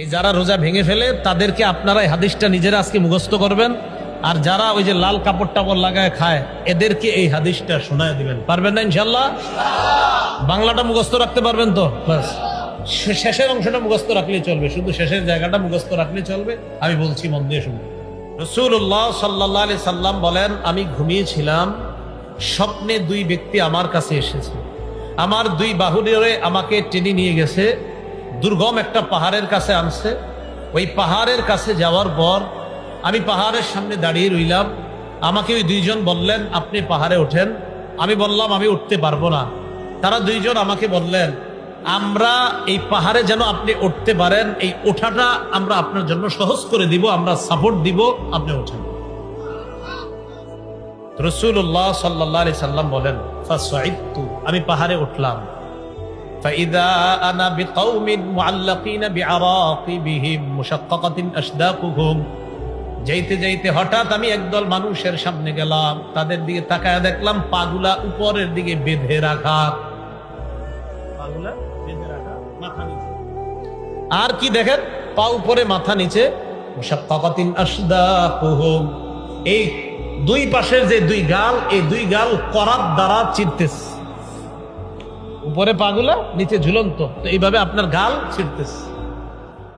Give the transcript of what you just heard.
এই যারা রোজা ভেঙে ফেলে তাদেরকে আপনারা এই হাদিসটা নিজেরা আজকে মুখস্থ করবেন, আর যারা ওই যে লাল কাপড় টাপড় লাগায় খায় এদেরকে এই হাদিসটা শোনায় দিবেন। পারবেন না ইনশাল্লাহ? বাংলাটা মুখস্থ রাখতে পারবেন তো? বাস শেষের অংশটা মুখস্থ রাখলেই চলবে, শুধু শেষের জায়গাটা মুখস্থ রাখলেই চলবে। আমি বলছি মন দিয়ে শুনবেন। রাসূলুল্লাহ সাল্লাল্লাহু আলাইহি সাল্লাম বলেন, আমি ঘুমিয়েছিলাম, স্বপ্নে দুই ব্যক্তি আমার কাছে এসেছে, আমার দুই বাহু ধরে আমাকে টেনে নিয়ে গেছে, দুর্গম একটা পাহাড়ের কাছে আনছে। ওই পাহাড়ের কাছে যাওয়ার পর আমি পাহাড়ের সামনে দাঁড়িয়ে রইলাম। আমাকে ওই দুইজন বললেন, আপনি পাহাড়ে ওঠেন। আমি বললাম, আমি উঠতে পারবো না। তারা দুইজন আমাকে বললেন, আমরা এই পাহাড়ে যেন আপনি উঠতে পারেন, এই ওঠাটা আমরা আপনার জন্য সহজ করে দিব, আমরা সাপোর্ট দিব, আপনি ওঠেন। রাসূলুল্লাহ সাল্লাল্লাহু আলাইহি সাল্লাম বলেন, ফাসাইদতু, আমি পাহাড়ে উঠলাম। ফাইদা আনা বিকাউমিন মুআল্লাকিন বিআরাকিবিহিম মুশাক্কাকাতিন আশদাকুহুম। যাইতে যাইতে হঠাৎ আমি একদল মানুষের সামনে গেলাম, তাদের দিকে তাকায় দেখলাম পাগুলা উপরের দিকে বেঁধে রাখা, পাগুলা বেঁধে রাখা, মাথা নিচে। আর কি দেখেন? পা উপরে মাথা নিচে। মুশাক্কাকাতিন আশদাকুহুম, এই দুই পাশের যে দুই গাল, এই দুই গাল করাত দ্বারা চিরতেছে। উপরে পাগুলা, নিচে ঝুলন্ত, তো এইভাবে আপনার গাল ছিঁড়তেছে।